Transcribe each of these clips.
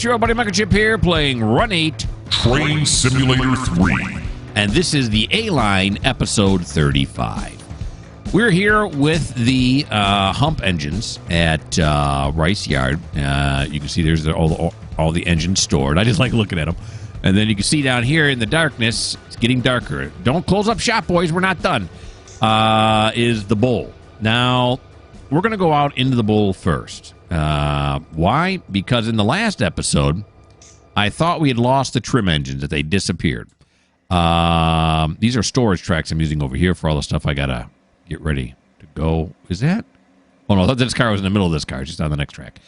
your old buddy Mikerowchip here playing Run 8 Train Simulator 3. And this is the A-Line episode 35. We're here with the hump engines at Rice Yard. You can see there's all the engines stored. I just like looking at them. And then you can see down here in the darkness, it's getting darker. Don't close up shop, boys. We're not done. Is the bowl. Now, we're going to go out into the bowl first. Why? Because in the last episode, I thought we had lost the trim engines, that they disappeared. These are storage tracks I'm using over here for all the stuff I got to get ready to go. Is that? Oh, no, I thought this car was in the middle of this car. It's just on the next track.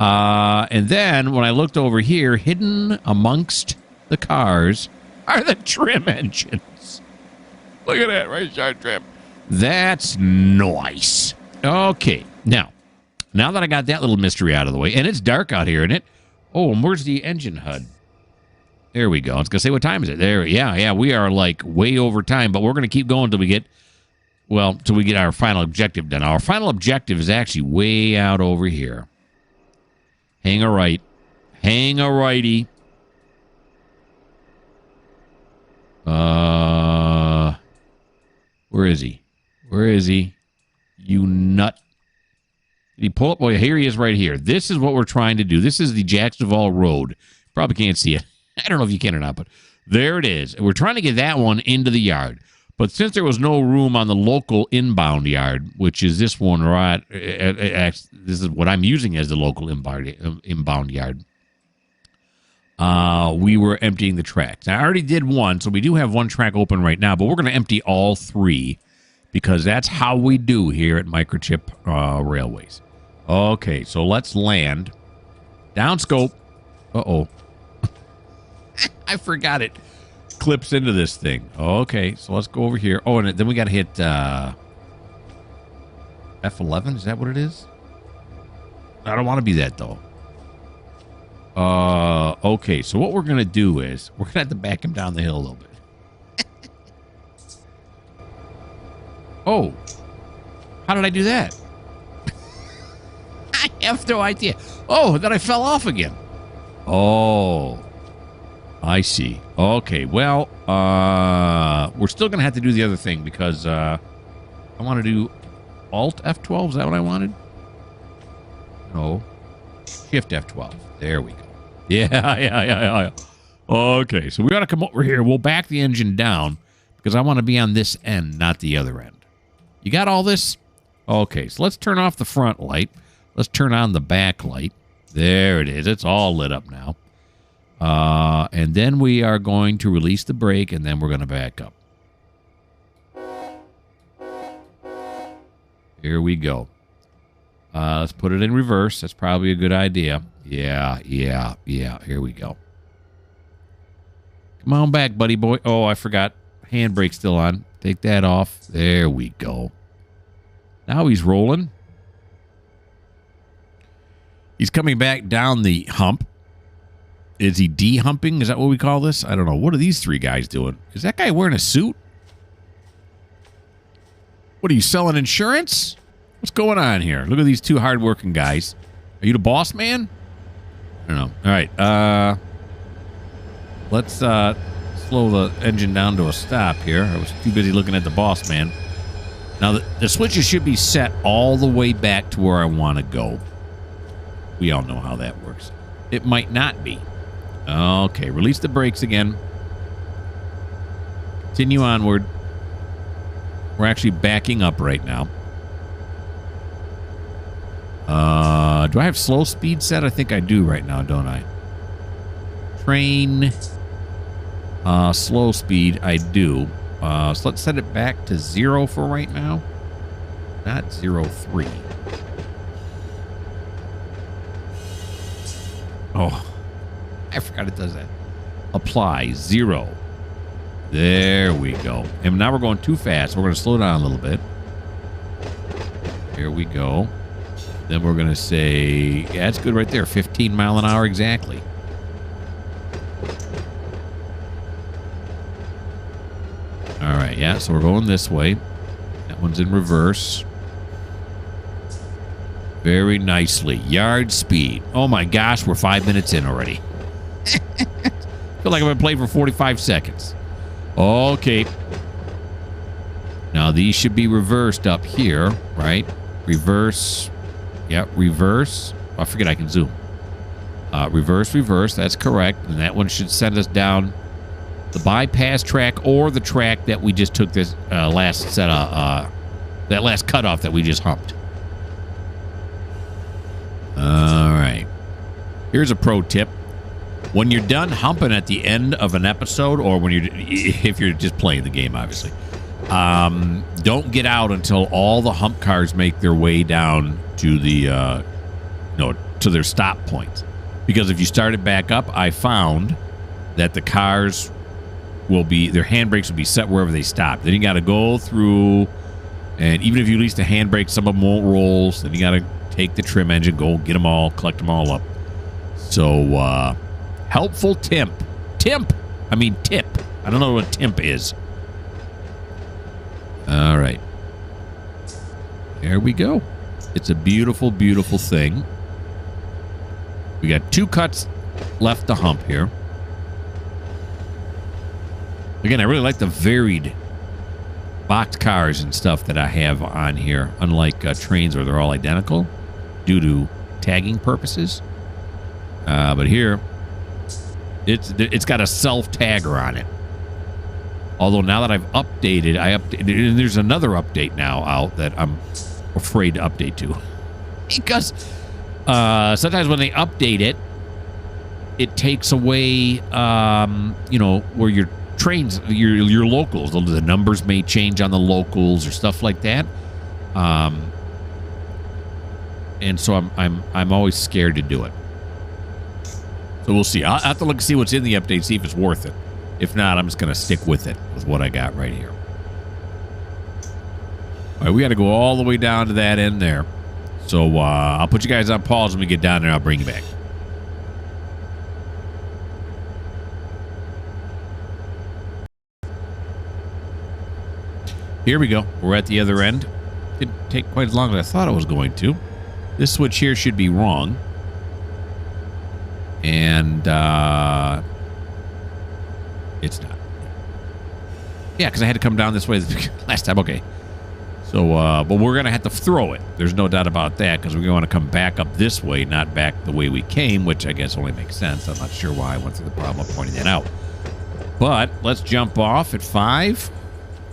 And then when I looked over here, hidden amongst the cars are the trim engines. Look at that, right? Sharp trim. That's nice. Okay, now that I got that little mystery out of the way, and it's dark out here, isn't it? Oh, and where's the engine HUD? There we go. I was going to say, what time is it? There, yeah, we are like way over time, but we're going to keep going till we get our final objective done. Our final objective is actually way out over here. Hang a right. Hang a righty. Where is he? Where is he? You nut. Did he pull up? Well, here he is right here. This is what we're trying to do. This is the Jacksonville Road. Probably can't see it. I don't know if you can or not, but there it is. We're trying to get that one into the yard. But since there was no room on the local inbound yard, which is this one right, this is what I'm using as the local inbound yard, we were emptying the tracks. Now, I already did one, so we do have one track open right now, but we're going to empty all three because that's how we do here at Mikerowchip Railways. Okay, so let's land. Downscope. Uh-oh. I forgot it clips into this thing. Okay, so let's go over here. Oh, and then we got to hit F11. Is that what it is? I don't want to be that, though. Okay, so what we're going to do is we're going to have to back him down the hill a little bit. Oh, how did I do that? I have no idea. Oh, then I fell off again. Oh, I see. Okay, well, we're still going to have to do the other thing because I want to do Alt F12. Is that what I wanted? No. Shift F12. There we go. Yeah. Okay, so we got to come over here. We'll back the engine down because I want to be on this end, not the other end. You got all this? Okay, so let's turn off the front light. Let's turn on the back light. There it is. It's all lit up now. And then we are going to release the brake, and then we're going to back up. Here we go. Let's put it in reverse. That's probably a good idea. Yeah. Here we go. Come on back, buddy boy. Oh, I forgot. Handbrake still on. Take that off. There we go. Now he's rolling. He's coming back down the hump. Is he de-humping? Is that what we call this? I don't know. What are these three guys doing? Is that guy wearing a suit? What, are you selling insurance? What's going on here? Look at these two hardworking guys. Are you the boss man? I don't know. All right. Let's slow the engine down to a stop here. I was too busy looking at the boss man. Now, the switches should be set all the way back to where I want to go. We all know how that works. It might not be. Okay, release the brakes again. Continue onward. We're actually backing up right now. Do I have slow speed set? I think I do right now, don't I? Train. Slow speed, I do. So let's set it back to 0 for right now. Not 0.3. Oh, I forgot it does that. Apply 0. There we go. And now we're going too fast. We're going to slow down a little bit. Here we go. Then we're going to say, yeah, it's good right there. 15 mile an hour exactly. All right, yeah, so we're going this way. That one's in reverse. Very nicely. Yard speed. Oh my gosh, we're 5 minutes in already. Feel like I've been playing for 45 seconds. Okay. Now these should be reversed up here, right? Reverse. Yep, reverse. Oh, I forget I can zoom. Reverse, reverse. That's correct. And that one should send us down the bypass track or the track that we just took this last set of, that last cutoff that we just humped. All right. Here's a pro tip. When you're done humping at the end of an episode, or when if you're just playing the game, obviously, don't get out until all the hump cars make their way down to the, to their stop points. Because if you start it back up, I found that the cars their handbrakes will be set wherever they stop. Then you got to go through, and even if you release the handbrake, some of them won't roll. So then you got to take the trim engine, go get them all, collect them all up. So, helpful tip. Tip. I don't know what temp is. All right. There we go. It's a beautiful, beautiful thing. We got 2 cuts left to hump here. Again, I really like the varied boxed cars and stuff that I have on here, unlike trains where they're all identical due to tagging purposes. But here, it's got a self-tagger on it. Although now that I've updated, and there's another update now out that I'm afraid to update to. Because sometimes when they update it, it takes away, where your trains, your locals, the numbers may change on the locals or stuff like that. And so I'm always scared to do it. So we'll see. I'll have to look and see what's in the update, see if it's worth it. If not, I'm just going to stick with it, with what I got right here. All right, we got to go all the way down to that end there. So I'll put you guys on pause when we get down there. I'll bring you back. Here we go. We're at the other end. Didn't take quite as long as I thought it was going to. This switch here should be wrong. And it's not. Yeah, because I had to come down this way last time. Okay. So, but we're going to have to throw it. There's no doubt about that, because we're going to come back up this way, not back the way we came, which I guess only makes sense. I'm not sure why I went through the problem of pointing that out. But let's jump off at 5.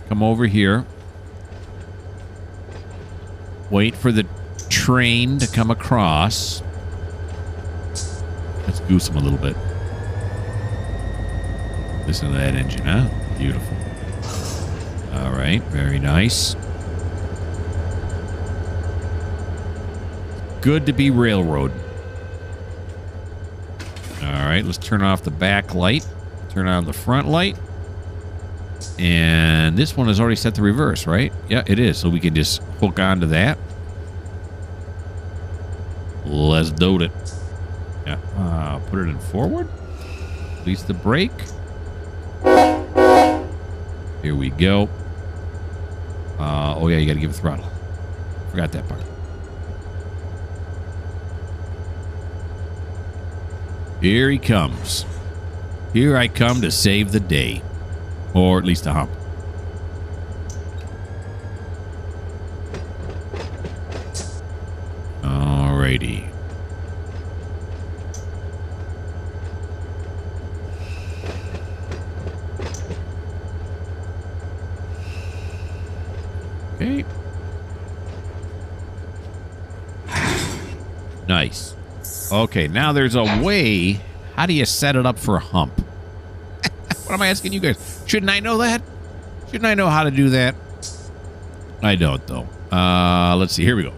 Come over here. Wait for the train to come across. Let's goose them a little bit. Listen to that engine, huh? Beautiful. All right, very nice. Good to be railroad. All right, let's turn off the back light. Turn on the front light. And this one is already set to reverse, right? Yeah, it is. So we can just hook onto that. Let's do it. Yeah. Put it in forward. Release the brake. Here we go. Oh, yeah, you got to give it throttle. Forgot that part. Here he comes. Here I come to save the day. Or at least a hump. Alrighty. Okay. Nice. Okay, now there's a way. How do you set it up for a hump? What am I asking you guys? Shouldn't I know that? Shouldn't I know how to do that? I don't, though. Let's see. Here we go.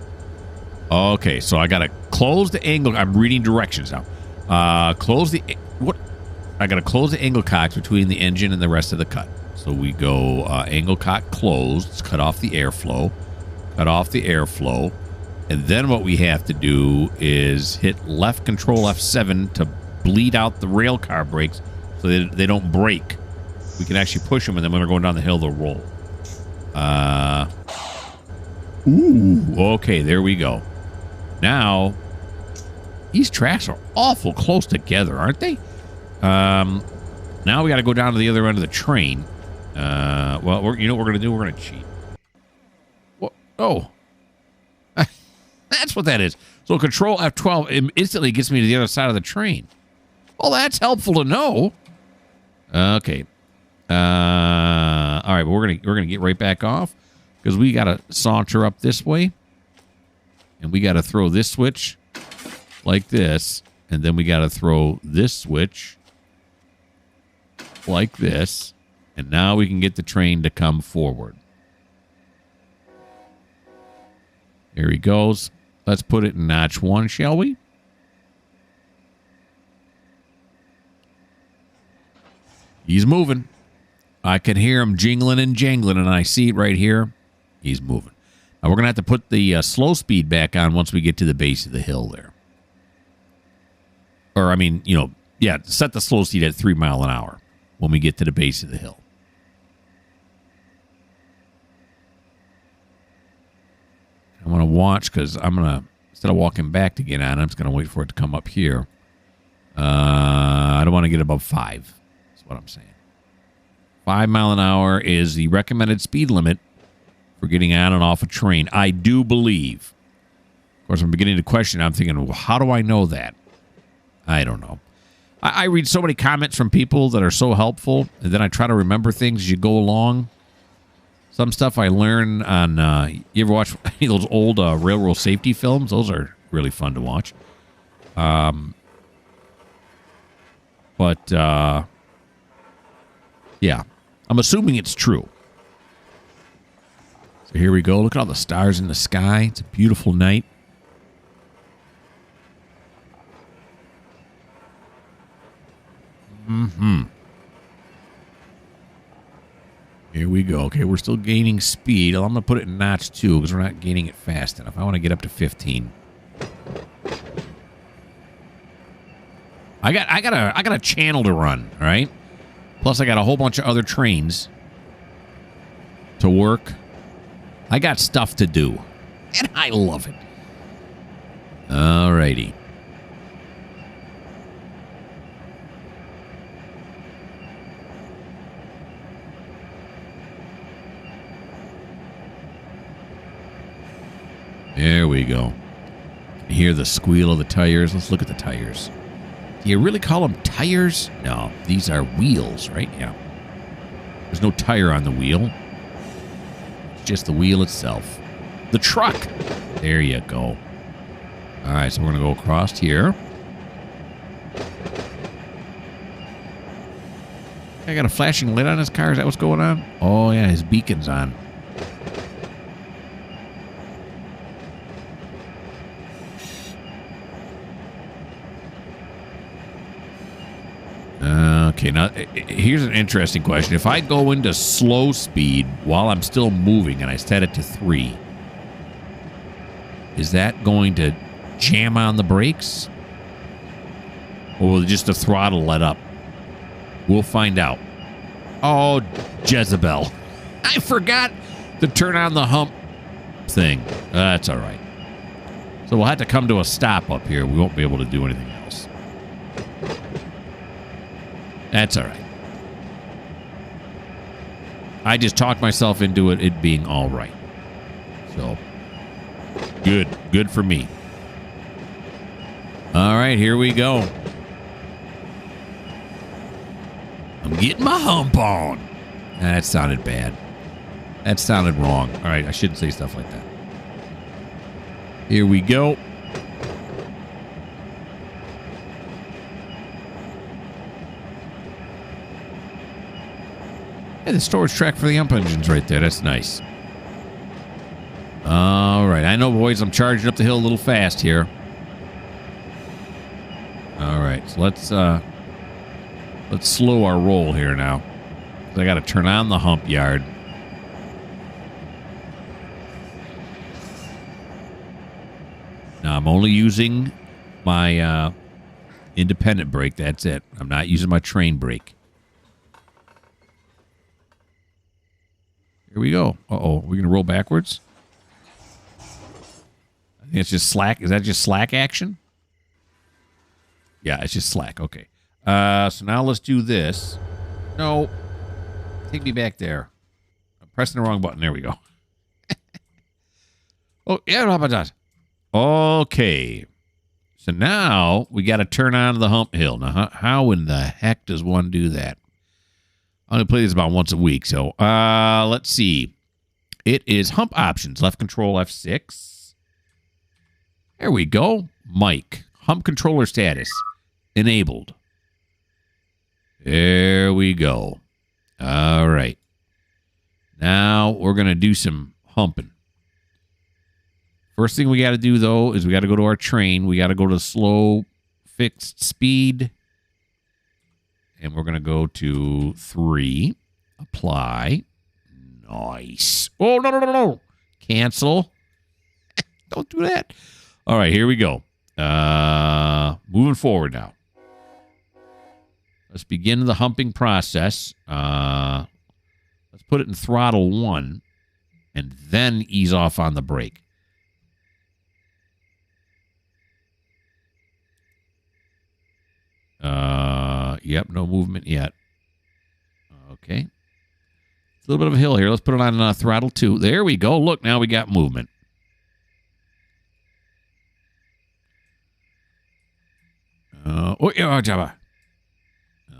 Okay, so I got to close the angle. I'm reading directions now. Close the... What? I got to close the angle cocks between the engine and the rest of the cut. So we go angle cock closed. Cut off the airflow. Cut off the airflow. And then what we have to do is hit left control F7 to bleed out the rail car brakes so they don't break. We can actually push them, and then when they're going down the hill, they'll roll. Ooh. Okay, there we go. Now, these tracks are awful close together, aren't they? Now we got to go down to the other end of the train. Well, you know what we're going to do? We're going to cheat. What? Oh. That's what that is. So Control F12 instantly gets me to the other side of the train. Well, that's helpful to know. Okay. All right, but we're gonna get right back off because we got to saunter up this way. And we got to throw this switch like this. And then we got to throw this switch like this. And now we can get the train to come forward. Here he goes. Let's put it in notch 1, shall we? He's moving. I can hear him jingling and jangling, and I see it right here. He's moving. Now, we're going to have to put the slow speed back on once we get to the base of the hill there. Or, I mean, you know, yeah, set the slow speed at 3 miles an hour when we get to the base of the hill. I'm going to watch because I'm going to, instead of walking back to get on, I'm just going to wait for it to come up here. I don't want to get above 5. That's what I'm saying. 5 mile an hour is the recommended speed limit for getting on and off a train. I do believe. Of course, I'm beginning to question. I'm thinking, well, how do I know that? I don't know. I read so many comments from people that are so helpful, and then I try to remember things as you go along. Some stuff I learn on, you ever watch any of those old railroad safety films? Those are really fun to watch. Yeah, I'm assuming it's true. So here we go. Look at all the stars in the sky. It's a beautiful night. Here we go. Okay, we're still gaining speed. I'm going to put it in notch 2 because we're not gaining it fast enough. I want to get up to 15. I got a channel to run, all right? Plus, I got a whole bunch of other trains to work. I got stuff to do, and I love it. All righty. There we go. You hear the squeal of the tires. Let's look at the tires. Do you really call them tires? No, these are wheels, right? Yeah. There's no tire on the wheel. It's just the wheel itself. The truck. There you go. All right, so we're going to go across here. I got a flashing light on his car. Is that what's going on? Oh, yeah, his beacon's on. Okay, now here's an interesting question. If I go into slow speed while I'm still moving and I set it to 3, is that going to jam on the brakes? Or will just the throttle let up? We'll find out. Oh, Jezebel. I forgot to turn on the hump thing. That's all right. So we'll have to come to a stop up here. We won't be able to do anything else. That's all right. I just talked myself into it being all right. So, good. Good for me. All right, here we go. I'm getting my hump on. That sounded bad. That sounded wrong. All right, I shouldn't say stuff like that. Here we go. Hey, the storage track for the hump engine's right there. That's nice. All right. I know, boys, I'm charging up the hill a little fast here. All right. So let's slow our roll here now. I got to turn on the hump yard. Now, I'm only using my independent brake. That's it. I'm not using my train brake. Here we go. Uh-oh. We're going to roll backwards? I think it's just slack. Is that just slack action? Yeah, it's just slack. Okay. So now let's do this. No. Take me back there. I'm pressing the wrong button. There we go. Oh, yeah, how about that? Okay. So now we got to turn on the hump hill. Now, how in the heck does one do that? I'm going to play this about once a week. So let's see. It is hump options. Left control F6. There we go. Mic. Hump controller status. Enabled. There we go. All right. Now we're going to do some humping. First thing we got to do, though, is we got to go to our train. We got to go to slow fixed speed. And we're going to go to 3. Apply. Nice. Oh, no. Cancel. Don't do that. All right, here we go. Moving forward now. Let's begin the humping process. Let's put it in throttle 1 and then ease off on the brake. Yep, no movement yet. Okay. It's a little bit of a hill here. Let's put it on throttle 2. There we go. Look, now we got movement.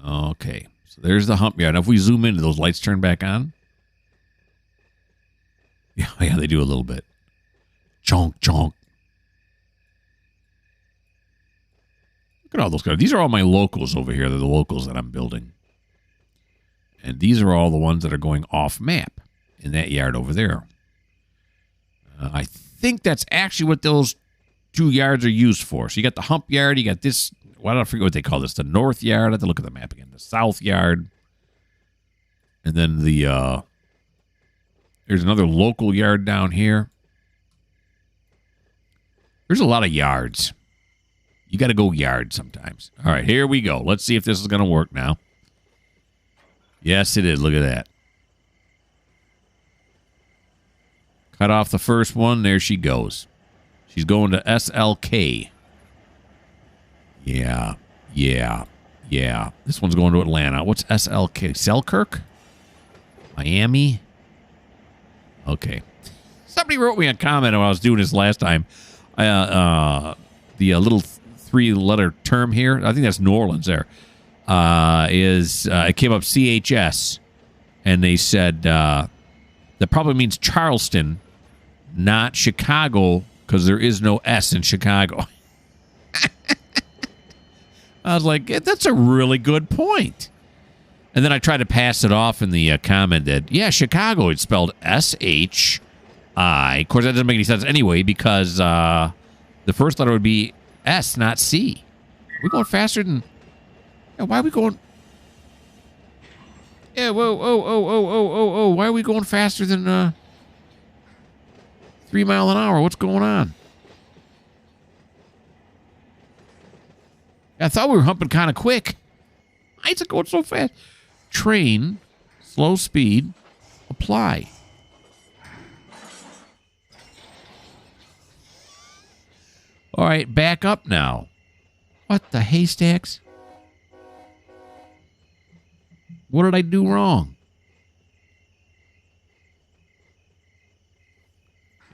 Okay. So there's the hump yard. Now, if we zoom in, do those lights turn back on? Yeah, they do a little bit. Chonk, chonk. Look at all those cars. These are all my locals over here. They're the locals that I'm building. And these are all the ones that are going off map in that yard over there. I think that's actually what those 2 yards are used for. So you got the hump yard. You got this. Well, I don't forget what they call this. The north yard. I have to look at the map again. The south yard. And then the there's another local yard down here. There's a lot of yards. You got to go yard sometimes. All right, here we go. Let's see if this is going to work now. Yes, it is. Look at that. Cut off the first one. There she goes. She's going to SLK. Yeah. This one's going to Atlanta. What's SLK? Selkirk? Miami? Okay. Somebody wrote me a comment when I was doing this last time. The little 3-letter term here, I think that's New Orleans there, it came up CHS, and they said that probably means Charleston, not Chicago, because there is no S in Chicago. I was like, that's a really good point. And then I tried to pass it off in the comment that, yeah, Chicago, it's spelled S-H-I. Of course, that doesn't make any sense anyway, because the first letter would be S, not C. We're going faster than... Yeah, why are we going... Yeah, whoa. Why are we going faster than 3 miles an hour? What's going on? I thought we were humping kind of quick. Why is it going so fast? Train, slow speed, apply. All right, back up now. What the haystacks? What did I do wrong?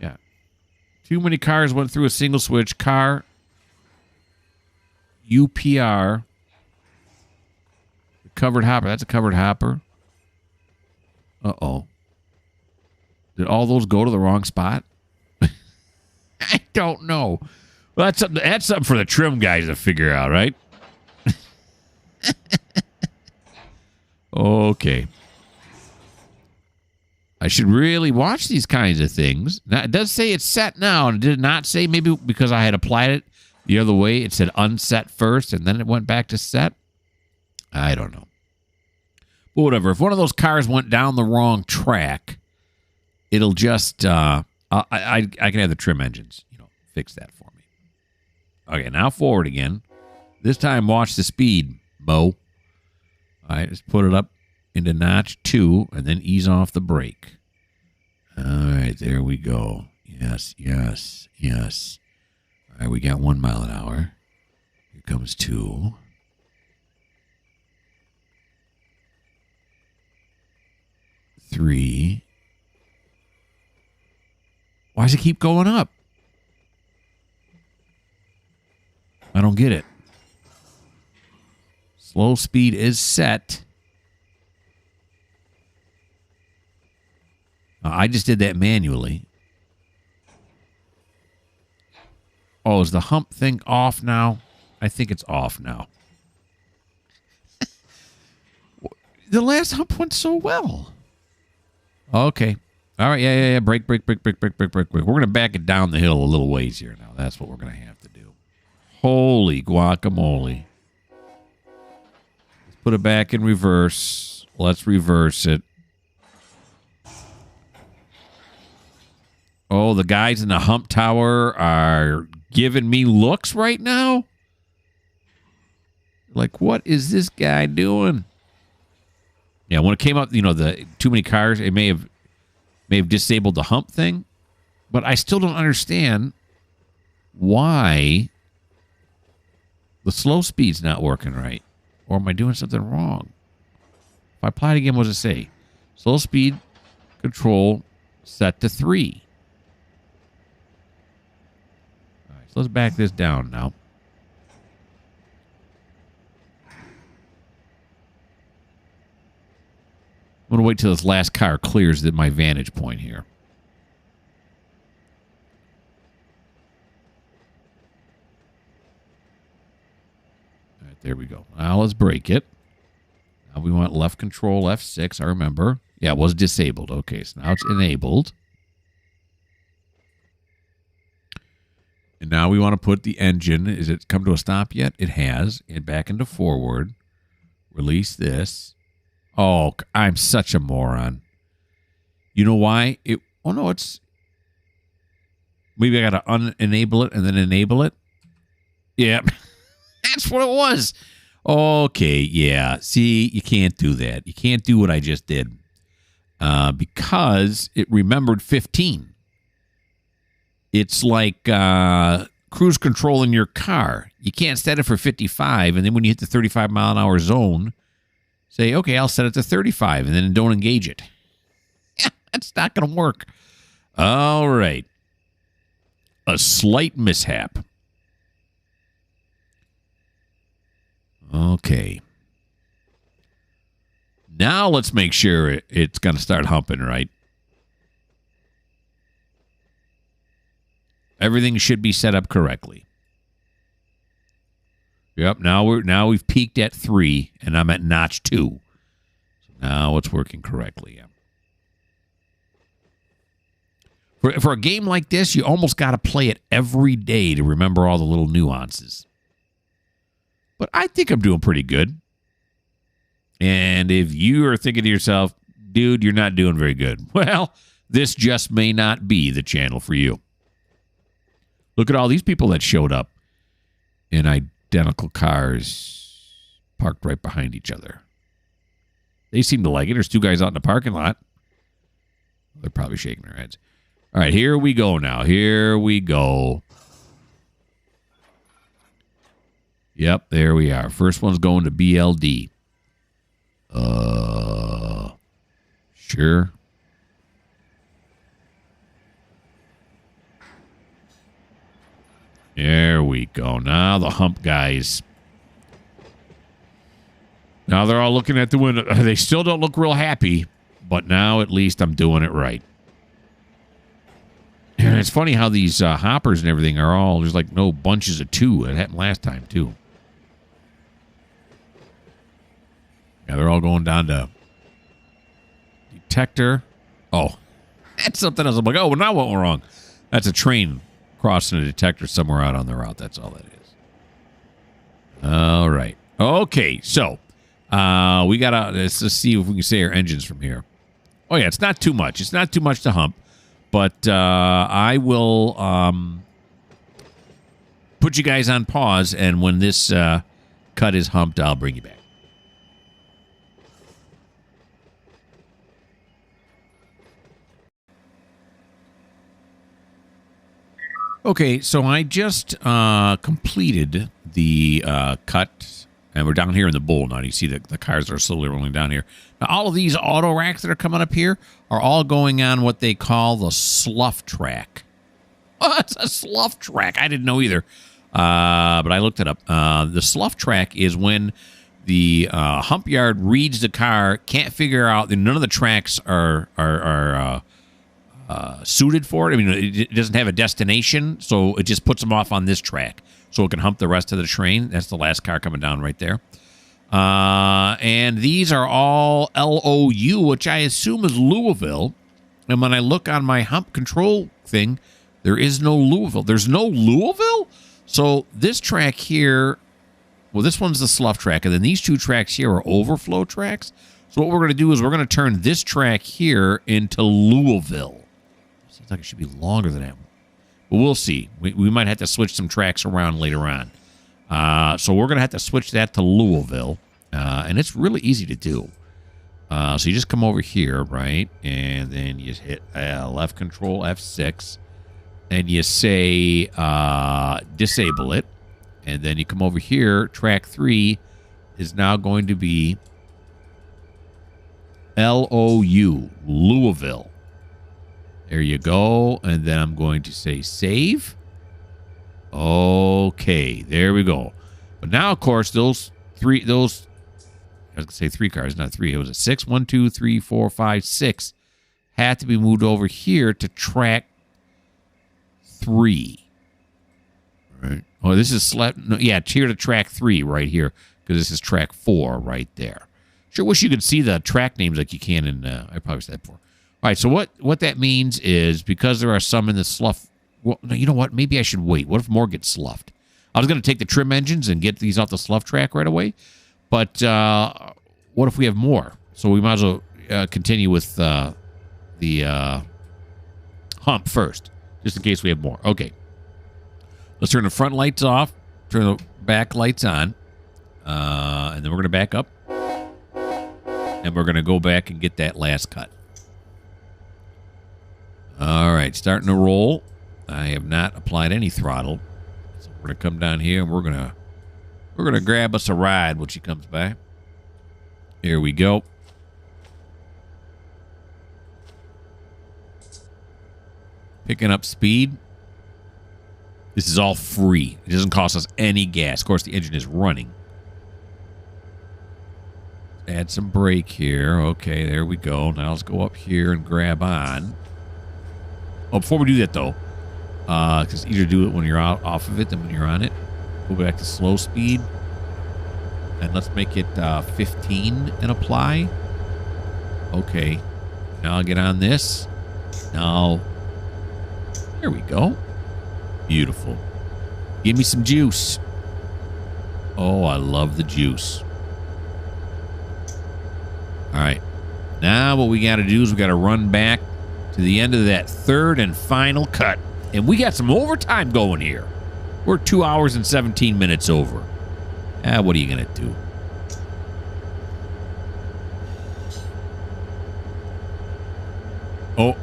Yeah. Too many cars went through a single switch. Car, UPR. Covered hopper. That's a covered hopper. Uh-oh. Did all those go to the wrong spot? I don't know. Well, that's something for the trim guys to figure out, right? Okay. I should really watch these kinds of things. Now, it does say it's set now, and it did not say, maybe because I had applied it the other way, it said unset first, and then it went back to set. I don't know. But whatever. If one of those cars went down the wrong track, it'll just... I can have the trim engines, fix that for me. Okay, now forward again. This time, watch the speed, Bo. All right, let's put it up into notch 2, and then ease off the brake. All right, there we go. Yes. All right, we got 1 mile an hour. Here comes 2. 3. Why does it keep going up? I don't get it. Slow speed is set. I just did that manually. Oh, is the hump thing off now? I think it's off now. The last hump went so well. Okay. All right. Yeah. Break. We're going to back it down the hill a little ways here now. That's what we're going to have to do. Holy guacamole. Let's put it back in reverse. Let's reverse it. Oh, the guys in the hump tower are giving me looks right now. Like, what is this guy doing? Yeah, when it came up, the too many cars, it may have disabled the hump thing, but I still don't understand why the slow speed's not working right. Or am I doing something wrong? If I apply it again, what does it say? Slow speed control set to 3. All right, so let's back this down now. I'm going to wait till this last car clears my vantage point here. All right, there we go. Now let's break it. Now we want left control, F6, I remember. Yeah, it was disabled. Okay, so now it's enabled. And now we want to put the engine. Is it come to a stop yet? It has. And back into forward. Release this. Oh, I'm such a moron. You know why? It's... Maybe I got to unenable it and then enable it. Yeah, that's what it was. Okay, yeah. See, you can't do that. You can't do what I just did. Because it remembered 15. It's like cruise control in your car. You can't set it for 55, and then when you hit the 35 mile an hour zone, say, okay, I'll set it to 35, and then don't engage it. That's not going to work. All right. A slight mishap. Okay. Now let's make sure it's going to start humping right. Everything should be set up correctly. Yep, now we've peaked at 3, and I'm at notch 2. So now it's working correctly. Yeah. For a game like this, you almost got to play it every day to remember all the little nuances. But I think I'm doing pretty good. And if you are thinking to yourself, dude, you're not doing very good, well, this just may not be the channel for you. Look at all these people that showed up in identical cars parked right behind each other. They seem to like it. There's 2 guys out in the parking lot. They're probably shaking their heads. All right, here we go now. Here we go. Yep, there we are. First one's going to BLD. Sure. There we go. Now the hump guys. Now they're all looking at the window. They still don't look real happy, but now at least I'm doing it right. And it's funny how these hoppers and everything are all, there's like no bunches of 2. It happened last time, too. Yeah, they're all going down to detector. Oh, that's something else. I'm like, oh, well, now what went wrong? That's a train crossing a detector somewhere out on the route. That's all that is. All right. Okay, so we got to let's see if we can say our engines from here. Oh, yeah, it's not too much. It's not too much to hump, but I will put you guys on pause, and when this cut is humped, I'll bring you back. Okay, so I just completed the cut, and we're down here in the bowl now. You see the cars are slowly rolling down here. Now, all of these auto racks that are coming up here are all going on what they call the slough track. Oh, it's a slough track. I didn't know either, but I looked it up. The slough track is when the hump yard reads the car, can't figure out, none of the tracks are suited for it. I mean, it doesn't have a destination, so it just puts them off on this track so it can hump the rest of the train. That's the last car coming down right there. And these are all LOU, which I assume is Louisville. And when I look on my hump control thing, there is no Louisville. There's no Louisville? So this track here, well, this one's the slough track, and then these two tracks here are overflow tracks. So what we're going to do is we're going to turn this track here into Louisville. Seems like it should be longer than that. But we'll see. We might have to switch some tracks around later on. So we're going to have to switch that to Louisville. And it's really easy to do. So you just come over here, right? And then you hit left control F6. And you say disable it. And then you come over here. Track 3 is now going to be LOU, Louisville. There you go. And then I'm going to say save. Okay, there we go. But now, of course, I was going to say 3 cars, not 3. It was a 6. 1, 2, 3, 4, 5, 6. Had to be moved over here to track 3. Right. Oh, this is here to track 3 right here, because this is track 4 right there. Sure wish you could see the track names like you can in, I probably said that before. All right, so what that means is because there are some in the slough, well, you know what? Maybe I should wait. What if more get sloughed? I was going to take the trim engines and get these off the slough track right away, but what if we have more? So we might as well continue with the hump first, just in case we have more. Okay. Let's turn the front lights off, turn the back lights on, and then we're going to back up, and we're going to go back and get that last cut. All right, starting to roll. I have not applied any throttle, so we're going to come down here, and we're going to grab us a ride when she comes by. Here we go. Picking up speed. This is all free. It doesn't cost us any gas. Of course, the engine is running. Add some brake here. Okay, there we go. Now let's go up here and grab on. Oh, before we do that, though, because either do it when you're off of it than when you're on it. Go back to slow speed. And let's make it 15 and apply. Okay. Now I'll get on this. Now, there we go. Beautiful. Give me some juice. Oh, I love the juice. All right. Now what we got to do is we got to run back to the end of that third and final cut. And we got some overtime going here. We're 2 hours and 17 minutes over. What are you going to do? Oh.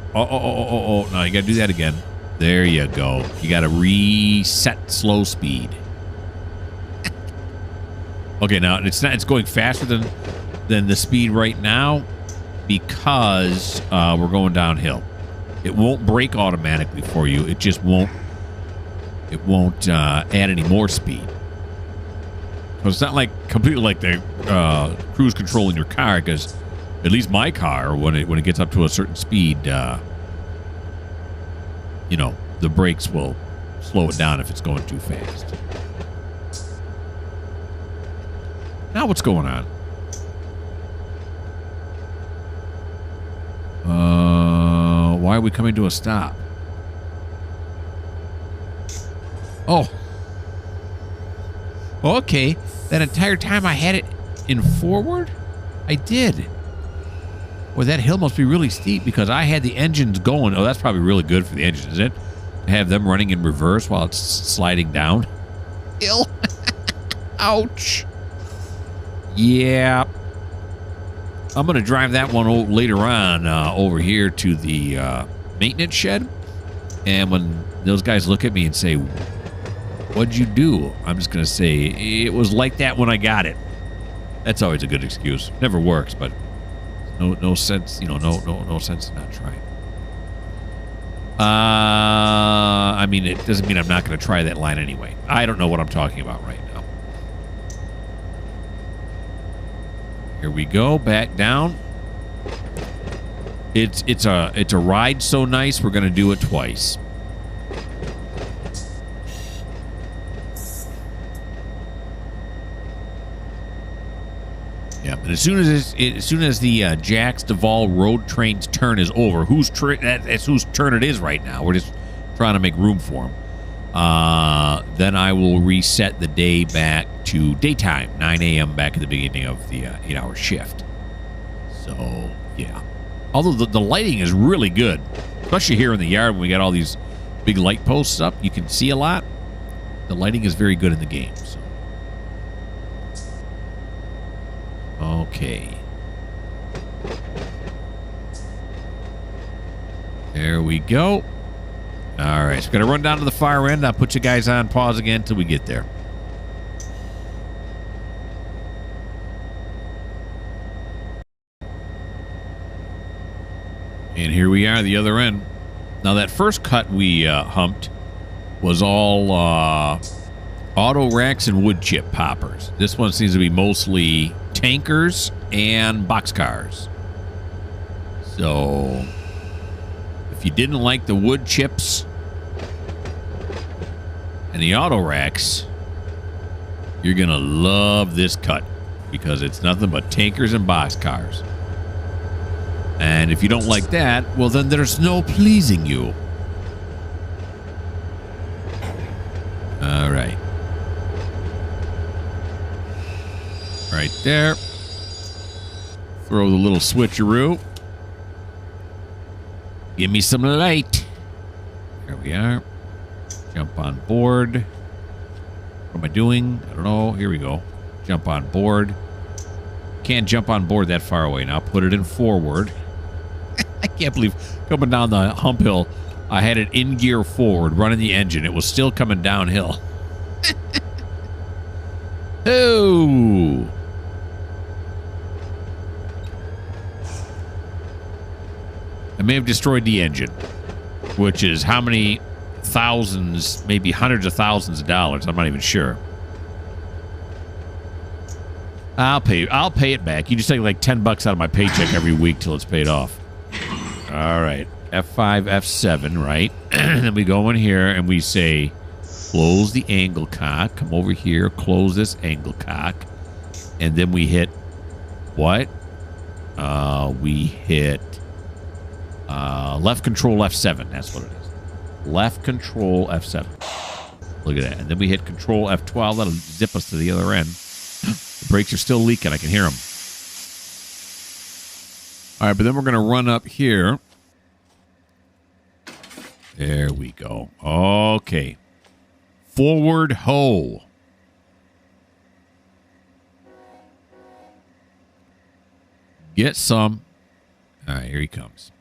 No, you got to do that again. There you go. You got to reset slow speed. Okay, now it's going faster than the speed right now because we're going downhill. It won't brake automatically for you. It just won't. It won't add any more speed. So it's not like completely like the cruise control in your car, because at least my car, when it gets up to a certain speed, you know, the brakes will slow it down if it's going too fast. Now what's going on? Why are we coming to a stop? Oh. Okay. That entire time I had it in forward? I did. Boy, that hill must be really steep because I had the engines going. Oh, that's probably really good for the engines, isn't it? To have them running in reverse while it's sliding down. Ew. Ouch. Yeah. I'm going to drive that one later on over here to the maintenance shed. And when those guys look at me and say, "What'd you do?" I'm just going to say, "It was like that when I got it." That's always a good excuse. Never works, but no sense, no sense in not trying. I mean, it doesn't mean I'm not going to try that line anyway. I don't know what I'm talking about right now. Here we go, back down. It's a ride so nice, we're going to do it twice. Yeah, and as soon as the Jax Duvall Road Train's turn is over, that's whose turn it is right now. We're just trying to make room for him. Then I will reset the day back to daytime, 9 a.m. back at the beginning of the 8-hour shift. So yeah, although the lighting is really good, especially here in the yard when we got all these big light posts up, you can see a lot. The lighting is very good in the game. So. Okay. There we go. All right, so we're going to run down to the far end. I'll put you guys on pause again until we get there. And here we are, the other end. Now, that first cut we humped was all auto racks and wood chip poppers. This one seems to be mostly tankers and boxcars. So if you didn't like the wood chips and the auto racks, you're gonna love this cut because it's nothing but tankers and boxcars. And if you don't like that, well, then there's no pleasing you. All right. Right there. Throw the little switcheroo. Give me some light. There we are. Jump on board. What am I doing? I don't know. Here we go. Jump on board. Can't jump on board that far away now. Put it in forward. I can't believe coming down the hump hill, I had it in gear forward, running the engine. It was still coming downhill. Oh. I may have destroyed the engine, which is how many thousands, maybe hundreds of thousands of dollars. I'm not even sure. I'll pay it back. You just take like $10 out of my paycheck every week till it's paid off. All right. F5, F7, right? And then we go in here and we say, close the angle cock. Come over here, close this angle cock. And then we hit what? We hit left control F7. That's what it is. Left control F7. Look at that. And then we hit control F12. That'll zip us to the other end. The brakes are still leaking. I can hear them. All right, but then we're going to run up here. There we go. Okay. Forward ho. Get some. All right, here he comes.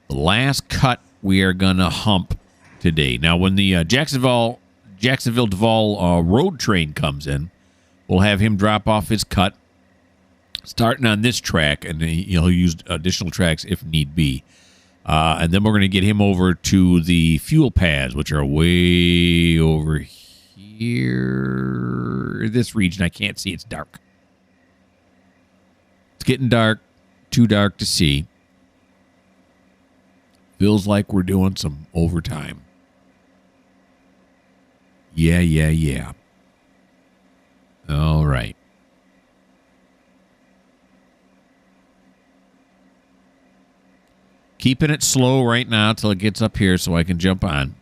The last cut we are going to hump today. Now, when the Jacksonville Duvall road train comes in, we'll have him drop off his cut, starting on this track, and he'll use additional tracks if need be. And then we're going to get him over to the fuel pads, which are way over here. This region, I can't see. It's dark. It's getting dark. Too dark to see. Feels like we're doing some overtime. Yeah. All right. Keeping it slow right now till it gets up here so I can jump on.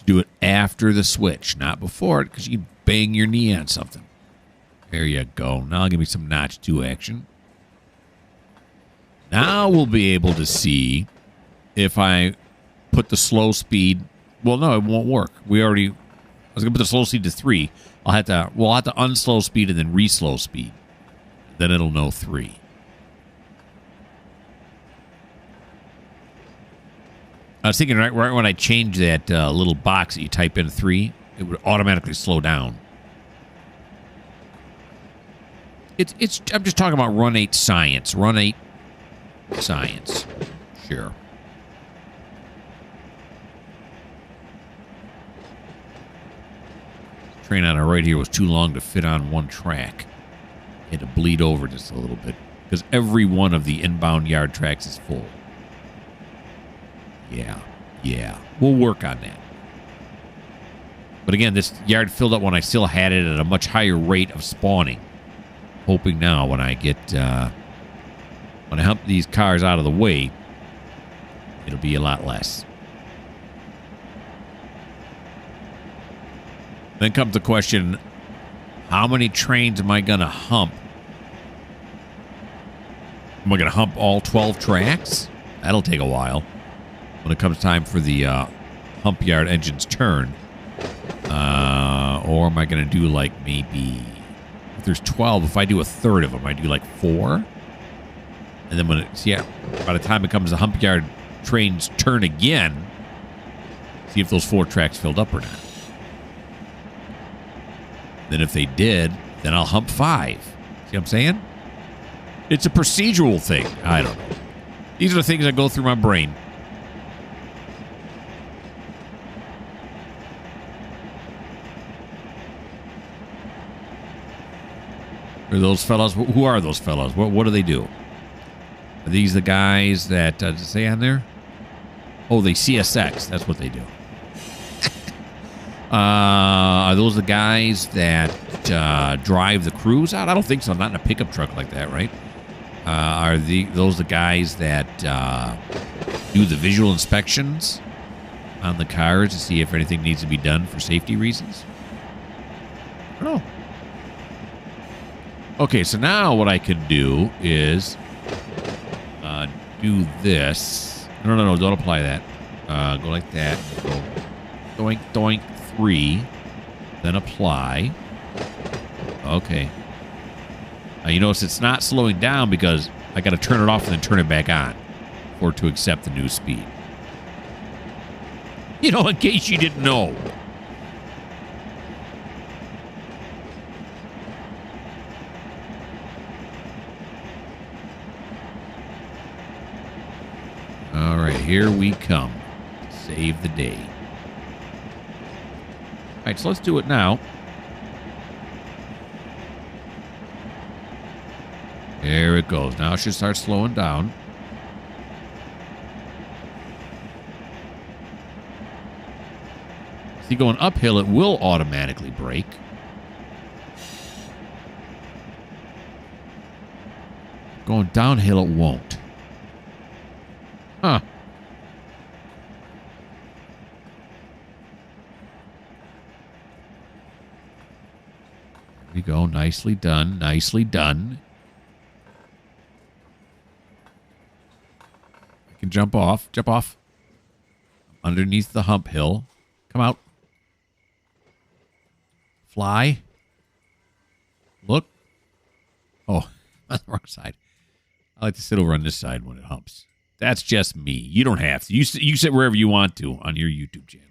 Do it after the switch, not before it, because you bang your knee on something. There you go. Now give me some notch 2 action. Now we'll be able to see if I put the slow speed. Well, no, it won't work. We already was going to put the slow speed to 3. We'll have to unslow speed and then re-slow speed. Then it'll know 3. I was thinking right when I change that little box that you type in 3, it would automatically slow down. I'm just talking about Run 8 science. Run 8 science. Sure. The train on our right here was too long to fit on one track. It had to bleed over just a little bit because every one of the inbound yard tracks is full. Yeah. We'll work on that. But again, this yard filled up when I still had it at a much higher rate of spawning. Hoping now when I get when I hump these cars out of the way, it'll be a lot less. Then comes the question, how many trains am I going to hump? Am I going to hump all 12 tracks? That'll take a while. When it comes time for the hump yard engine's turn. Or am I going to do like maybe... If there's 12, if I do a third of them, I do like 4. And then when it's, by the time it comes the hump yard train's turn again, see if those 4 tracks filled up or not. Then if they did, then I'll hump 5. See what I'm saying? It's a procedural thing. I don't know. These are the things that go through my brain. Are those fellows? Who are those fellows? What do they do? Are these the guys that, does it say on there? Oh, they CSX. That's what they do. Are those the guys that drive the crews out? I don't think so. Not in a pickup truck like that, right? Are those the guys that do the visual inspections on the cars to see if anything needs to be done for safety reasons? I don't know. Okay, so now what I can do is do this. No, don't apply that. Go like that. Go doink, doink, 3. Then apply. Okay. Now you notice it's not slowing down because I got to turn it off and then turn it back on for it to accept the new speed. You know, in case you didn't know. All right, here we come. Save the day. All right, so let's do it now. There it goes. Now it should start slowing down. See, going uphill, it will automatically brake. Going downhill, it won't. Huh. There we go. Nicely done. Nicely done. I can jump off. Jump off. Underneath the hump hill. Come out. Fly. Look. Oh, on the wrong side. I like to sit over on this side when it humps. That's just me. You don't have to. You sit wherever you want to on your YouTube channel.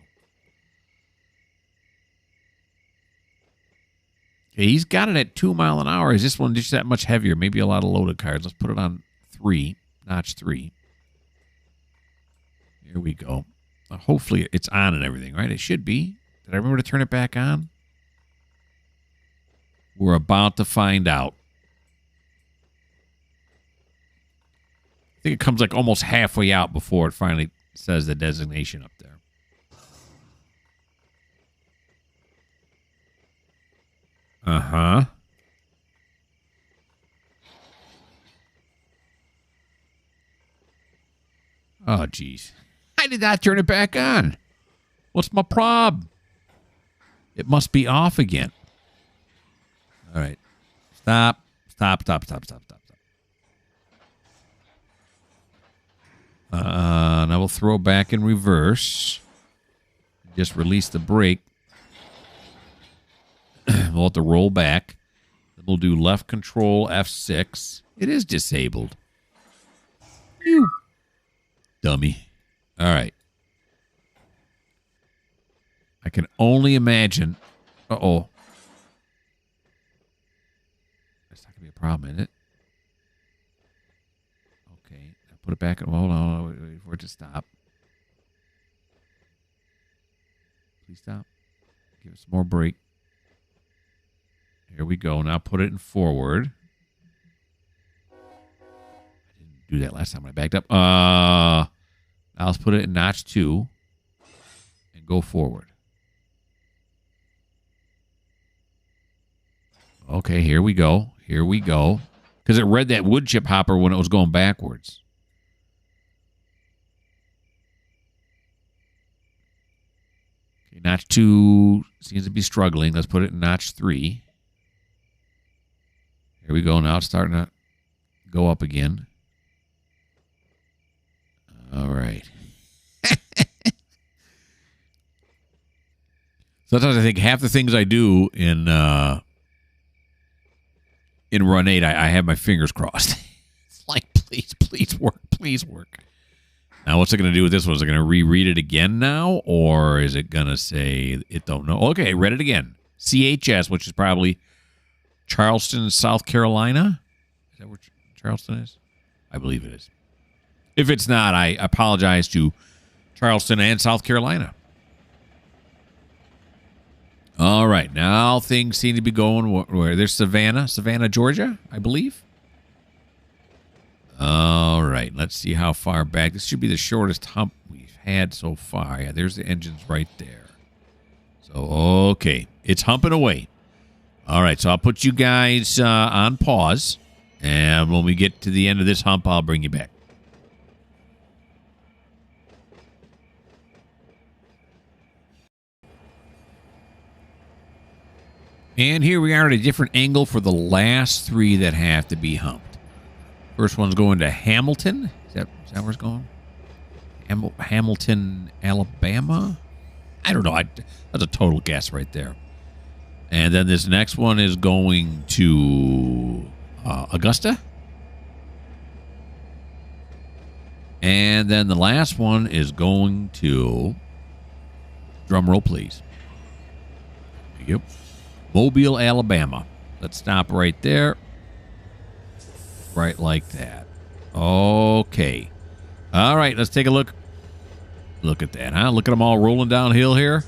Okay, he's got it at 2 miles an hour. Is this one just that much heavier? Maybe a lot of loaded cars. Let's put it on 3. Notch 3. Here we go. Hopefully it's on and everything, right? It should be. Did I remember to turn it back on? We're about to find out. I think it comes like almost halfway out before it finally says the designation up there. Uh-huh. Oh, geez. I did not turn it back on. What's my problem? It must be off again. All right. Stop. Stop. Now we'll throw back in reverse. Just release the brake. we'll have to roll back. Then we'll do left control F6. It is disabled. You dummy. All right. I can only imagine. Uh-oh. That's not going to be a problem, is it? Okay. Now put it back. Hold on. Wait for it to stop. Please stop. Give it some more break. Here we go. Now put it in forward. I didn't do that last time when I backed up. Now let's put it in notch 2 and go forward. Okay, here we go. Here we go. Because it read that wood chip hopper when it was going backwards. Okay, notch 2 seems to be struggling. Let's put it in notch 3. Here we go. Now it's starting to go up again. All right. Sometimes I think half the things I do in Run 8, I have my fingers crossed. It's like, please work, please work. Now, what's it going to do with this one? Is it going to reread it again now? Or is it going to say it don't know? Okay, read it again. CHS, which is probably Charleston, South Carolina. Is that where Charleston is? I believe it is. If it's not, I apologize to Charleston and South Carolina. All right, now things seem to be going where there's Savannah, Georgia, I believe. All right, let's see how far back. This should be the shortest hump we've had so far. Yeah, there's the engines right there. So, okay, it's humping away. All right, so I'll put you guys on pause, and when we get to the end of this hump, I'll bring you back. And here we are at a different angle for the last 3 that have to be humped. First one's going to Hamilton. Is that where it's going? Hamilton, Alabama? I don't know. That's a total guess right there. And then this next one is going to Augusta. And then the last one is going to, drum roll, please. Yep. Mobile, Alabama. Let's stop right there. Right like that. Okay. All right, let's take a look. Look at that, huh? Look at them all rolling downhill here.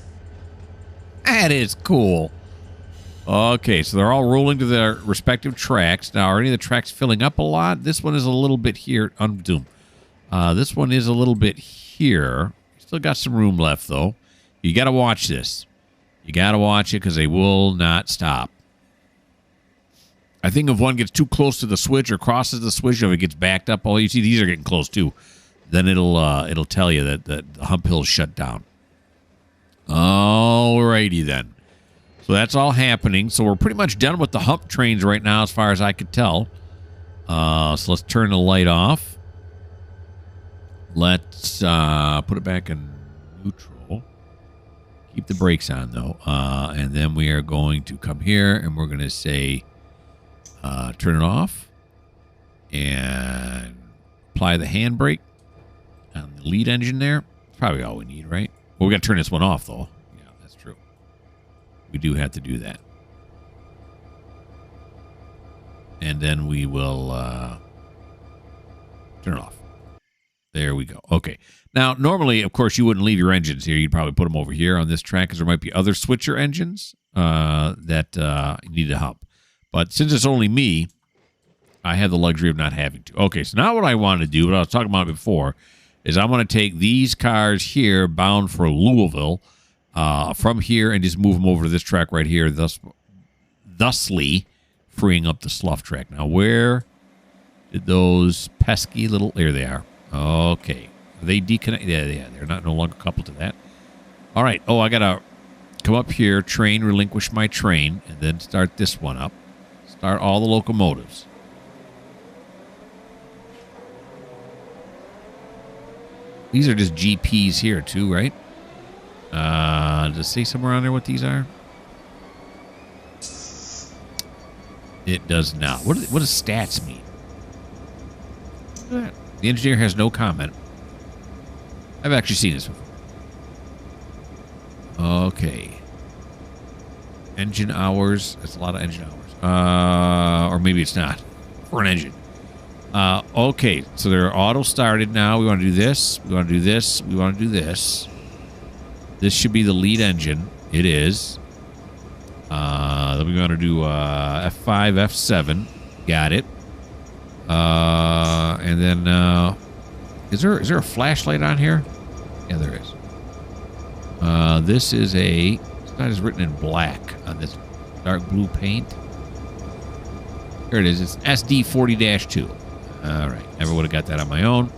That is cool. Okay, so they're all rolling to their respective tracks. Now, are any of the tracks filling up a lot? This one is a little bit here. This one is a little bit here. Still got some room left, though. You got to watch this. You got to watch it because they will not stop. I think if one gets too close to the switch or crosses the switch, or if it gets backed up, you see these are getting close too, then it'll tell you that the hump hill's shut down. All righty then. So that's all happening. So we're pretty much done with the hump trains right now as far as I could tell. So let's turn the light off. Let's put it back in neutral. Keep the brakes on, though. And then we are going to come here, and we're going to say, turn it off. And apply the handbrake on the lead engine there. That's probably all we need, right? Well, we got to turn this one off, though. Yeah, that's true. We do have to do that. And then we will turn it off. There we go. Okay. Now, normally, of course, you wouldn't leave your engines here. You'd probably put them over here on this track because there might be other switcher engines that need to hump. But since it's only me, I have the luxury of not having to. Okay, so now what I want to do, what I was talking about before, is I want to take these cars here bound for Louisville from here and just move them over to this track right here, thusly freeing up the slough track. Now, where did those pesky little... There they are. Okay. Are they deconnect? Yeah, they're not no longer coupled to that. All right. Oh, I got to come up here, train, relinquish my train, and then start this one up. Start all the locomotives. These are just GPs here, too, right? Does it say somewhere on there what these are? It does not. What does stats mean? The engineer has no comment. I've actually seen this before. Okay. Engine hours. That's a lot of engine hours. Or maybe it's not. For an engine. Okay. So they're auto started now. We want to do this. We want to do this. We want to do this. This should be the lead engine. It is. Then we want to do F5, F7. Got it. And then is there a flashlight on here? Yeah, there is. This is it's not as written in black on this dark blue paint. Here it is. It's SD40-2. All right. Never would have got that on my own.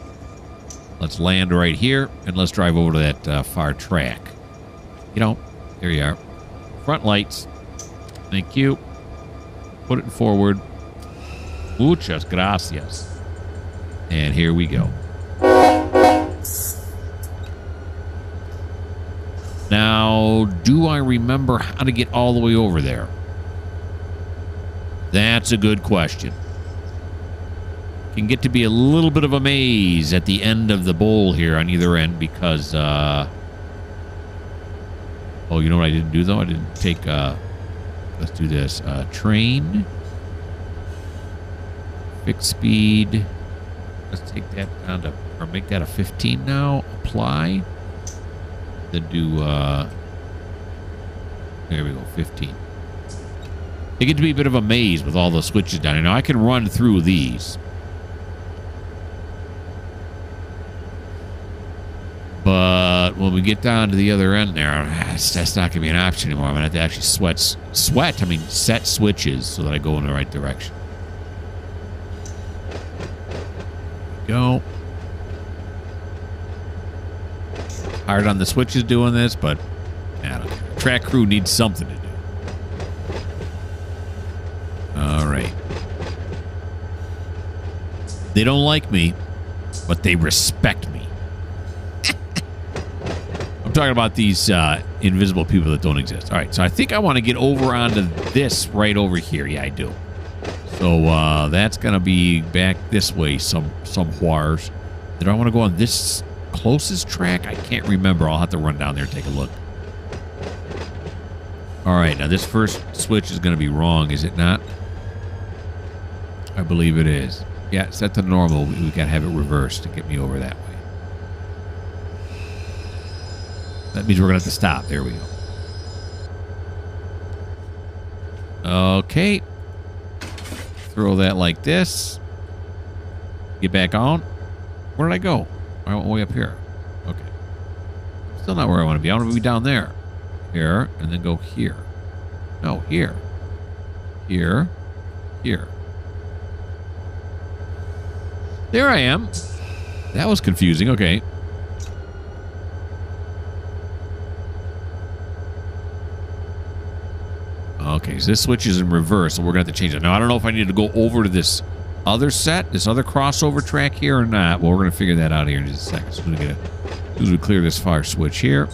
Let's land right here and let's drive over to that far track. You know, there you are. Front lights. Thank you. Put it forward. Muchas gracias. And here we go. Now, do I remember how to get all the way over there? That's a good question. Can get to be a little bit of a maze at the end of the bowl here on either end because, oh, you know what I didn't do, though? I didn't take, let's do this. Train. Fixed speed. Let's take that down to, or make that a 15 now. Apply. Then do, there we go, 15. They get to be a bit of a maze with all the switches down here. Now, I can run through these. But when we get down to the other end there, that's not going to be an option anymore. I'm going to have to actually set switches so that I go in the right direction. Go. Hard on the switches doing this, but I don't care. Track crew needs something to do. All right. They don't like me, but they respect me. I'm talking about these invisible people that don't exist. All right, so I think I want to get over onto this right over here. Yeah, I do. So that's going to be back this way somewhere. Did I want to go on this closest track? I can't remember. I'll have to run down there and take a look. All right, now this first switch is going to be wrong, is it not? I believe it is. Yeah, set to normal. We got to have it reversed to get me over that way. That means we're going to have to stop. There we go. Okay. Throw that like this. Get back on. Where did I go? I went way up here. Okay. Still not where I want to be. I want to be down there. Here. And then go here. No, here. Here. Here. There I am. That was confusing. Okay. Okay, so this switch is in reverse, so we're going to have to change it. Now, I don't know if I need to go over to this other set, this other crossover track here or not. Well, we're going to figure that out here in just a second. So we're going to get as soon as we clear this far switch here.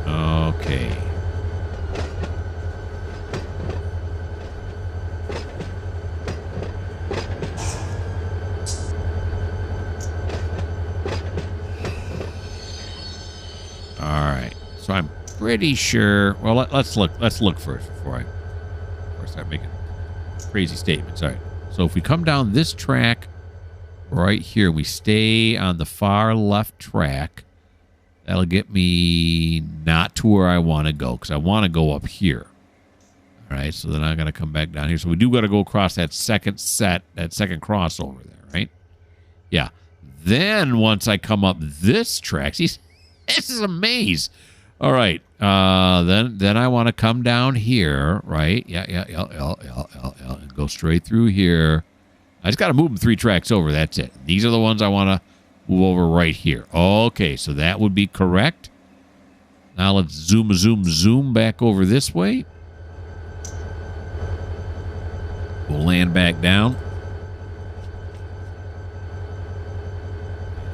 Okay. So I'm pretty sure. Well, let's look. Let's look first before I start making crazy statements. All right. So if we come down this track right here, we stay on the far left track. That'll get me not to where I want to go because I want to go up here. All right. So then I got to come back down here. So we do got to go across that second set, that second crossover there, right? Yeah. Then once I come up this track, see, this is a maze. All right. Then I want to come down here, right? Yeah. And go straight through here. I just got to move them 3 tracks over. That's it. These are the ones I want to move over right here. Okay, so that would be correct. Now let's zoom back over this way. We'll land back down.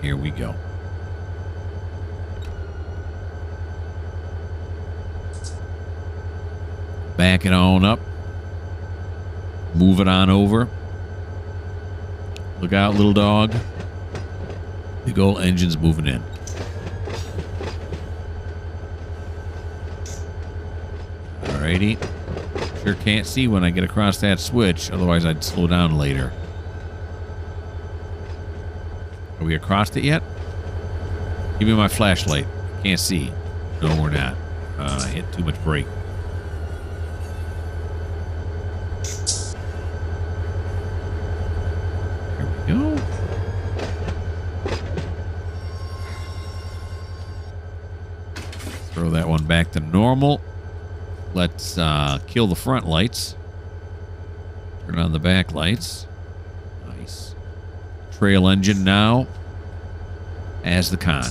Here we go. Back it on up. Move it on over. Look out, little dog. Big old engine's moving in. Alrighty. Sure can't see when I get across that switch. Otherwise, I'd slow down later. Are we across it yet? Give me my flashlight. Can't see. No, we're not. I hit too much brake. There we go. Throw that one back to normal. Let's kill the front lights. Turn on the back lights. Nice. Trail engine now as the con.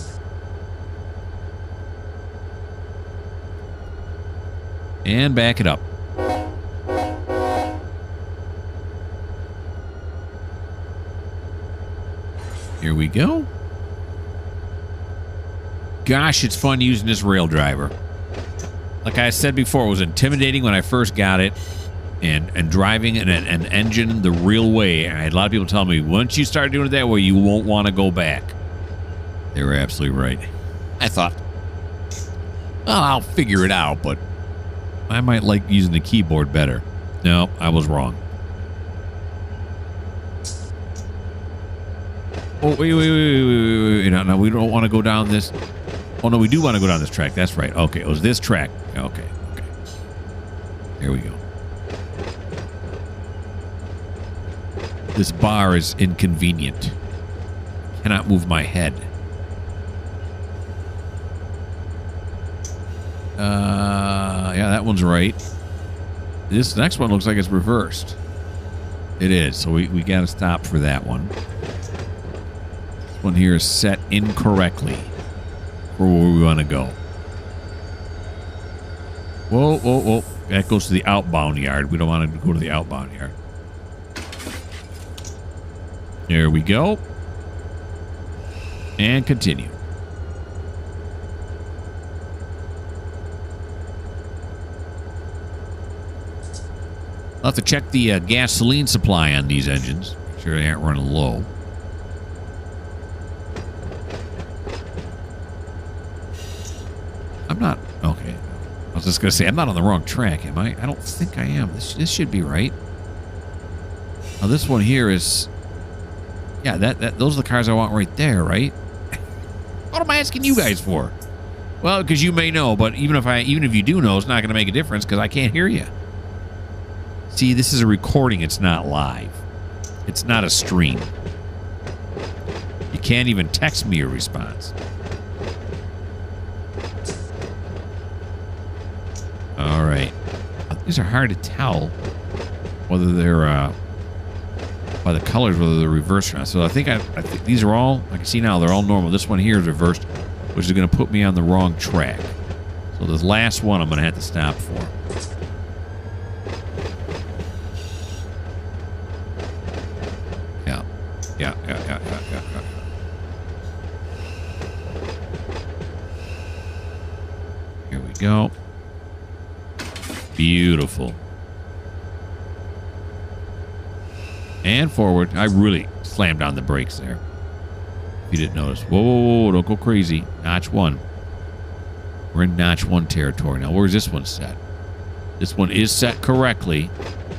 And back it up. Here we go. Gosh, it's fun using this rail driver. Like I said before, it was intimidating when I first got it. And driving an engine the real way. I had a lot of people tell me, once you start doing it that way, you won't want to go back. They were absolutely right. I thought, well, I'll figure it out, but I might like using the keyboard better. No, I was wrong. Oh, wait. No, we don't want to go down this. Oh, no, we do want to go down this track. That's right. Okay, it was this track. Okay. There we go. This bar is inconvenient. Cannot move my head. Yeah, that one's right. This next one looks like it's reversed. It is, so we got to stop for that one. This one here is set incorrectly for where we want to go. Whoa. That goes to the outbound yard. We don't want to go to the outbound yard. There we go. And continue. I'll have to check the gasoline supply on these engines. Make sure they aren't running low. I'm not... Okay. I was just going to say, I'm not on the wrong track, am I? I don't think I am. This should be right. Now, this one here is... Yeah, those are the cars I want right there, right? What am I asking you guys for? Well, because you may know, but even if you do know, it's not going to make a difference because I can't hear you. See, this is a recording. It's not live. It's not a stream. You can't even text me a response. All right. These are hard to tell whether they're by the colors, whether they're reversed or not. So I think these are all, I can see now, they're all normal. This one here is reversed, which is going to put me on the wrong track. So this last one I'm going to have to stop for. Yeah. Here we go. Beautiful. And forward. I really slammed on the brakes there. If you didn't notice. Whoa, don't go crazy. Notch 1. We're in notch 1 territory. Now, where's this one set? This one is set correctly,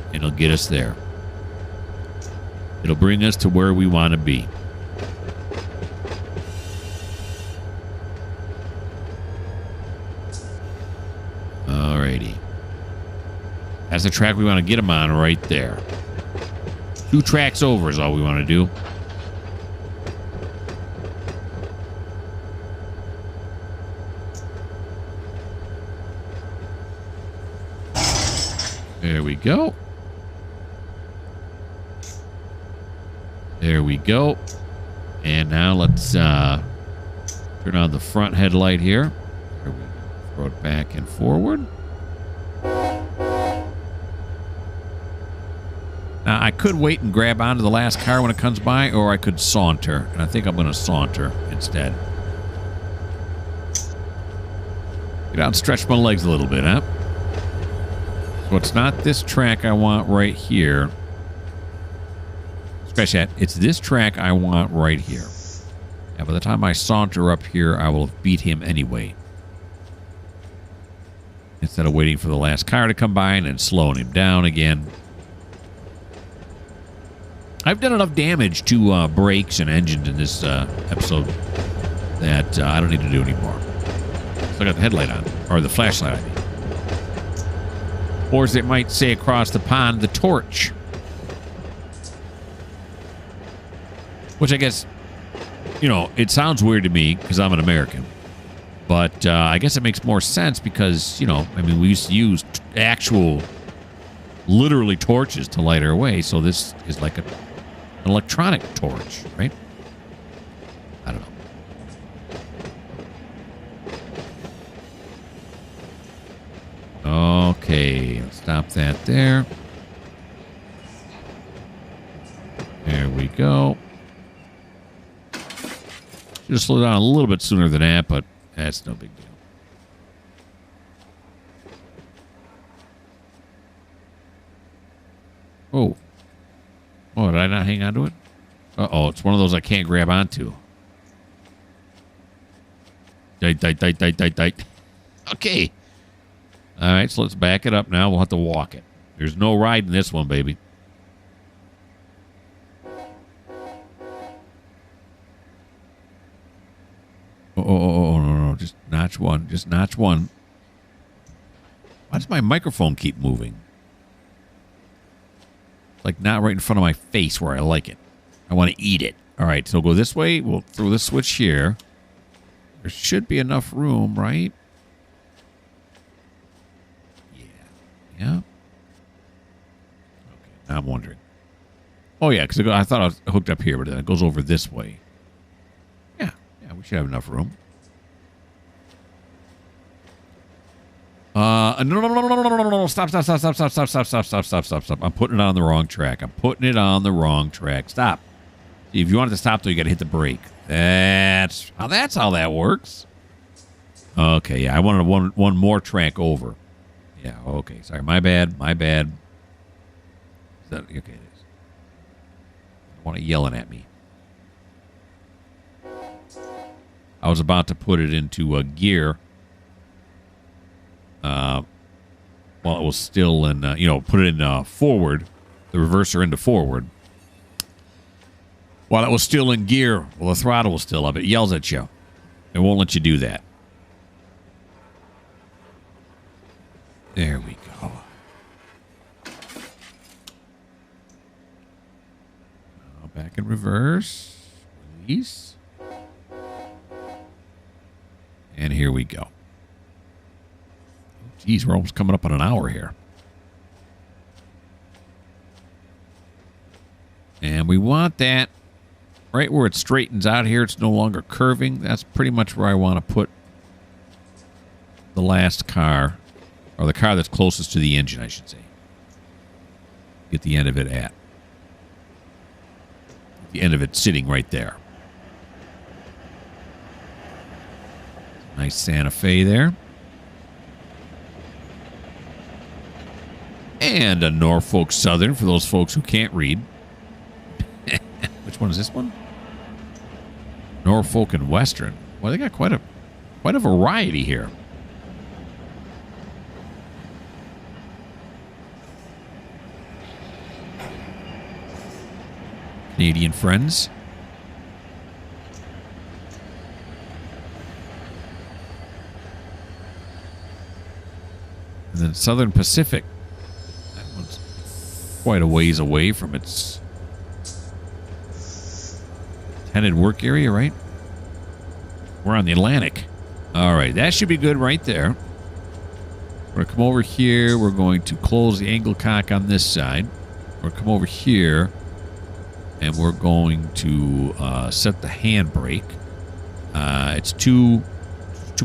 and it'll get us there. It'll bring us to where we want to be. Alrighty. That's the track we want to get them on right there. 2 tracks over is all we want to do. There we go. There we go. And now let's turn on the front headlight here. Here we throw it back and forward. I could wait and grab onto the last car when it comes by, or I could saunter. And I think I'm going to saunter instead. Get out and stretch my legs a little bit, huh? So it's not this track I want right here. Scratch that. It's this track I want right here. And by the time I saunter up here, I will have beat him anyway. Instead of waiting for the last car to come by and then slowing him down again. I've done enough damage to brakes and engines in this episode that I don't need to do anymore. So I got the headlight on, or the flashlight, I mean. Or as they might say across the pond, the torch. Which I guess, you know, it sounds weird to me because I'm an American. But I guess it makes more sense because, you know, I mean, we used to use actual, literally torches to light our way. So this is like an electronic torch, right? I don't know. Okay, stop that there. There we go. Should have slowed down a little bit sooner than that, but that's no big deal. Oh. Oh, did I not hang on to it? Uh-oh, it's one of those I can't grab onto. Dight. Okay. All right, so let's back it up now. We'll have to walk it. There's no ride in this one, baby. Oh, no. Just notch one. Just notch one. Why does my microphone keep moving? Like not right in front of my face where I like it. I want to eat it. All right, so go this way. We'll throw this switch here. There should be enough room, right? Yeah. Okay, now I'm wondering. Oh, yeah, because I thought I was hooked up here, but then it goes over this way. Yeah, we should have enough room. No. Stop. I'm putting it on the wrong track. Stop. See, if you want it to stop, though, you got to hit the brake. That's how that works. Okay, yeah, I wanted one more track over. Yeah, okay. Sorry, my bad. Is that okay? It is. I want it yelling at me. I was about to put it into a gear. While it was still in, put it in forward, the reverser into forward. While it was still in gear, well, the throttle was still up. It yells at you. It won't let you do that. There we go. Back in reverse. Release. And here we go. Geez, we're almost coming up on an hour here. And we want that right where it straightens out here. It's no longer curving. That's pretty much where I want to put the last car, or the car that's closest to the engine, I should say. Get the end of it at. The end of it sitting right there. Nice Santa Fe there. And a Norfolk Southern for those folks who can't read. Which one is this one? Norfolk and Western. Well, they got quite a variety here. Canadian friends. And then Southern Pacific. That one's quite a ways away from its intended work area, right? We're on the Atlantic. All right, that should be good right there. We're going to come over here. We're going to close the angle cock on this side. We're going to come over here, and we're going to set the handbrake. It's too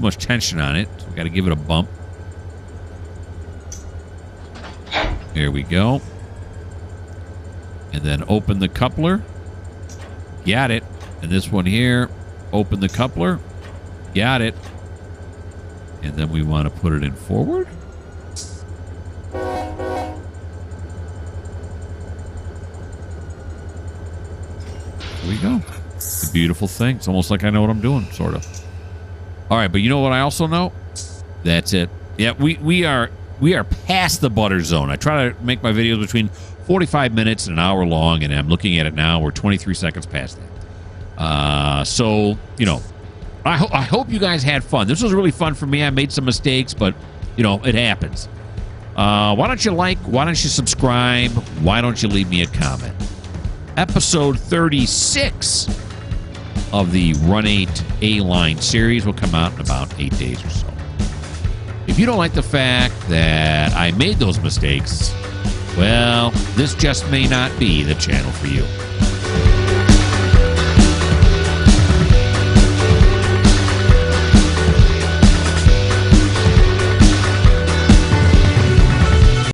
much tension on it, so we got to give it a bump. There we go. And then open the coupler. Got it. And this one here, open the coupler. Got it. And then we want to put it in forward. There we go. It's a beautiful thing. It's almost like I know what I'm doing, sort of. All right, but you know what I also know? That's it. Yeah, we are past the butter zone. I try to make my videos between 45 minutes and an hour long, and I'm looking at it now. We're 23 seconds past that. So, you know, I hope you guys had fun. This was really fun for me. I made some mistakes, but, you know, it happens. Why don't you like? Why don't you subscribe? Why don't you leave me a comment? Episode 36 of the Run 8 A-Line series will come out in about 8 days or so. If you don't like the fact that I made those mistakes, well, this just may not be the channel for you.